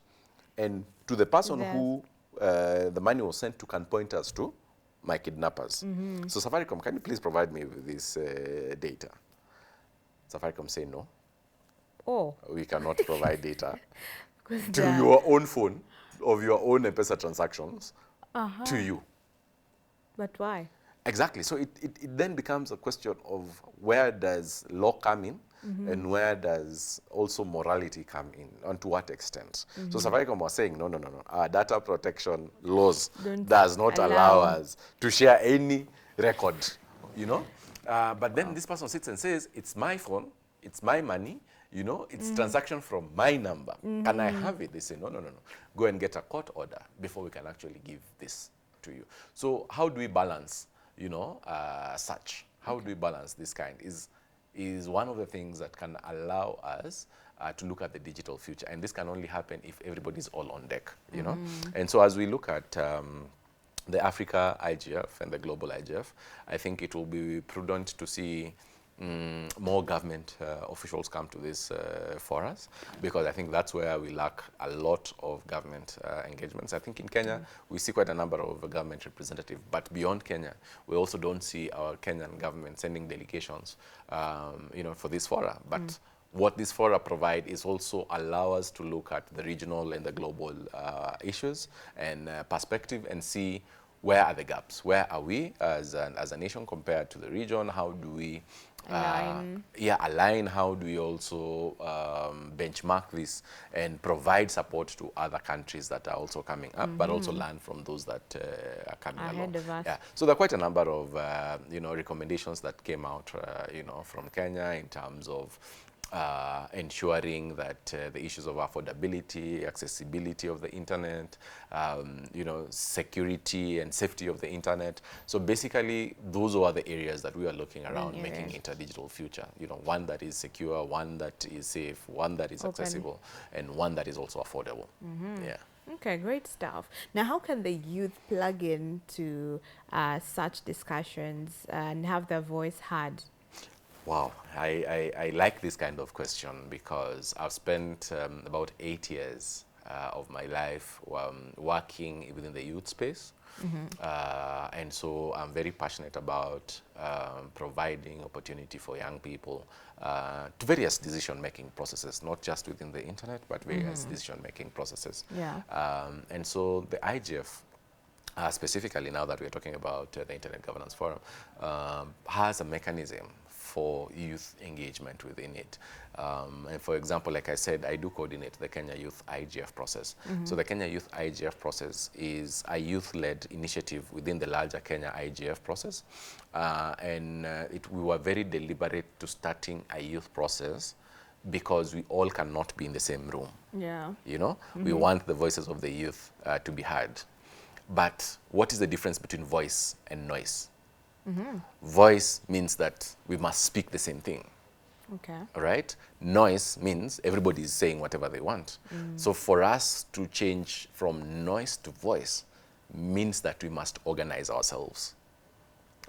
And to the person who the money was sent to can point us to my kidnappers. So Safaricom, can you please provide me with this data? Safaricom say no. Oh. We cannot provide data to your own phone of your own M-Pesa transactions to you. But why? Exactly. So it then becomes a question of where does law come in and where does also morality come in, and to what extent. So Safaricom was saying, no. Our data protection laws does not allow us to share any record, But then this person sits and says, it's my phone, it's my money, it's transaction from my number. Can I have it? They say, no. Go and get a court order before we can actually give this to you. So how do we balance, such? How do we balance this kind? Is one of the things that can allow us to look at the digital future. And this can only happen if everybody's all on deck, And so as we look at the Africa IGF and the global IGF, I think it will be prudent to see more government officials come to this for us, because I think that's where we lack a lot of government engagements. I think in Kenya, we see quite a number of government representatives, but beyond Kenya, we also don't see our Kenyan government sending delegations, for this fora. But what this fora provide is also allow us to look at the regional and the global issues and perspective and see where are the gaps, where are we as a nation compared to the region, how do we align, how do we also benchmark this and provide support to other countries that are also coming up, but also learn from those that are coming along. Of us. Yeah. So there are quite a number of recommendations that came out from Kenya in terms of ensuring that the issues of affordability, accessibility of the internet, security and safety of the internet. So basically, those are the areas that we are looking around making it a digital future. One that is secure, one that is safe, one that is accessible, and one that is also affordable. Yeah. Okay, great stuff. Now, how can the youth plug in to such discussions and have their voice heard? Wow, I like this kind of question because I've spent about 8 years of my life working within the youth space. And so I'm very passionate about providing opportunity for young people to various decision-making processes, not just within the internet, but various decision-making processes. Yeah. And so the IGF, specifically now that we're talking about the Internet Governance Forum, has a mechanism for youth engagement within it. And for example, like I said, I do coordinate the Kenya Youth IGF process. So the Kenya Youth IGF process is a youth-led initiative within the larger Kenya IGF process. We were very deliberate to starting a youth process because we all cannot be in the same room. Yeah. We want the voices of the youth to be heard. But what is the difference between voice and noise? Voice means that we must speak the same thing. Okay. All right? Noise means everybody is saying whatever they want. So for us to change from noise to voice means that we must organize ourselves.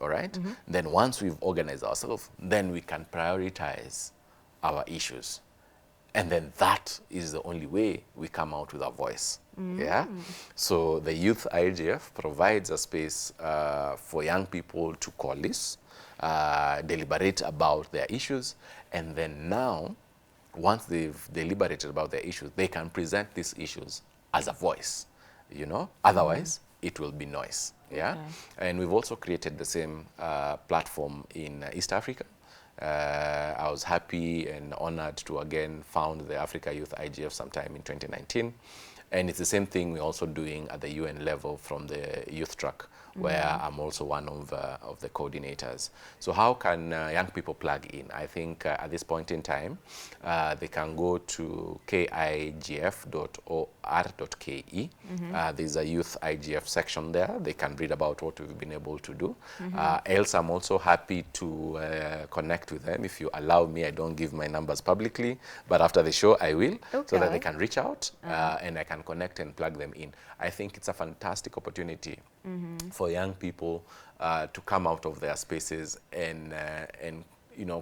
All right? Then once we've organized ourselves, then we can prioritize our issues. And then that is the only way we come out with our voice. Yeah. So the Youth IGF provides a space for young people to coalesce, deliberate about their issues, and then now, once they've deliberated about their issues, they can present these issues as a voice. Otherwise, it will be noise. Yeah. Okay. And we've also created the same platform in East Africa. I was happy and honored to again found the Africa Youth IGF sometime in 2019. And it's the same thing we're also doing at the UN level from the youth track, where I'm also one of the coordinators. So how can young people plug in? I think at this point in time, they can go to kigf.or.ke. There's a youth IGF section there. They can read about what we've been able to do. Else, I'm also happy to connect with them. If you allow me, I don't give my numbers publicly, but after the show, I will, so that they can reach out and I can connect and plug them in. I think it's a fantastic opportunity for young people to come out of their spaces and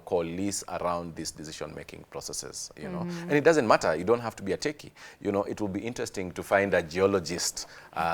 coalesce around these decision-making processes, And it doesn't matter. You don't have to be a techie. It will be interesting to find a geologist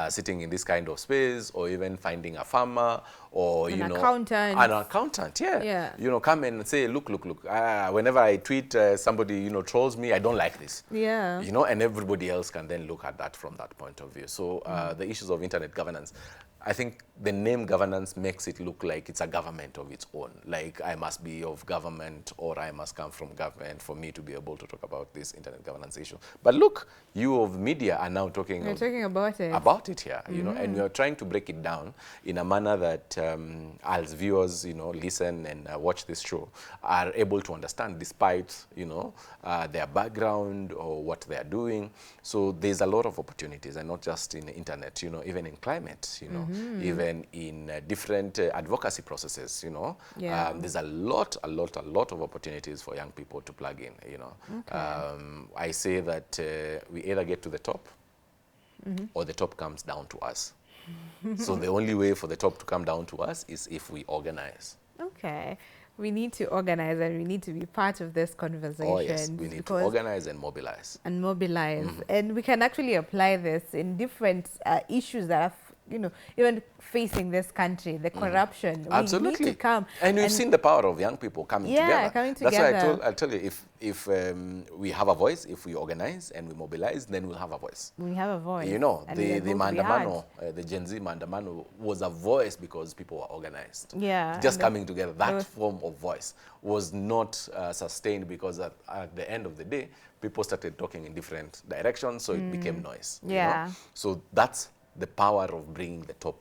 sitting in this kind of space, or even finding a farmer, or, an accountant. An accountant, yeah. Come and say, look, whenever I tweet, somebody, trolls me, I don't like this. Yeah. And everybody else can then look at that from that point of view. So the issues of internet governance, I think the name governance makes it look like it's a government of its own. Like I must be of government, or I must come from government for me to be able to talk about this internet governance issue. But look, you of media are now talking about it. About it here, and we are trying to break it down in a manner that as viewers, listen and watch this show, are able to understand despite, their background or what they are doing. So there's a lot of opportunities, and not just in the internet, even in climate, even in different advocacy processes, there's a lot of opportunities for young people to plug in, Okay. I say that we either get to the top or the top comes down to us. So the only way for the top to come down to us is if we organize. Okay. We need to organize, and we need to be part of this conversation. Oh yes, we need to organize and mobilize. And we can actually apply this in different issues that even facing this country, the corruption. Absolutely. We need to come. And we've seen the power of young people coming together. Coming That's why together. I'll tell you, if we have a voice, if we organize and we mobilize, then we'll have a voice. We have a voice. You know, and the we are going to be Maandamano, heard. the Gen Z Maandamano was a voice because people were organized. Yeah. Just coming together, that form of voice was not sustained because at the end of the day, people started talking in different directions, so it became noise. Yeah. You know? So that's the power of bringing the top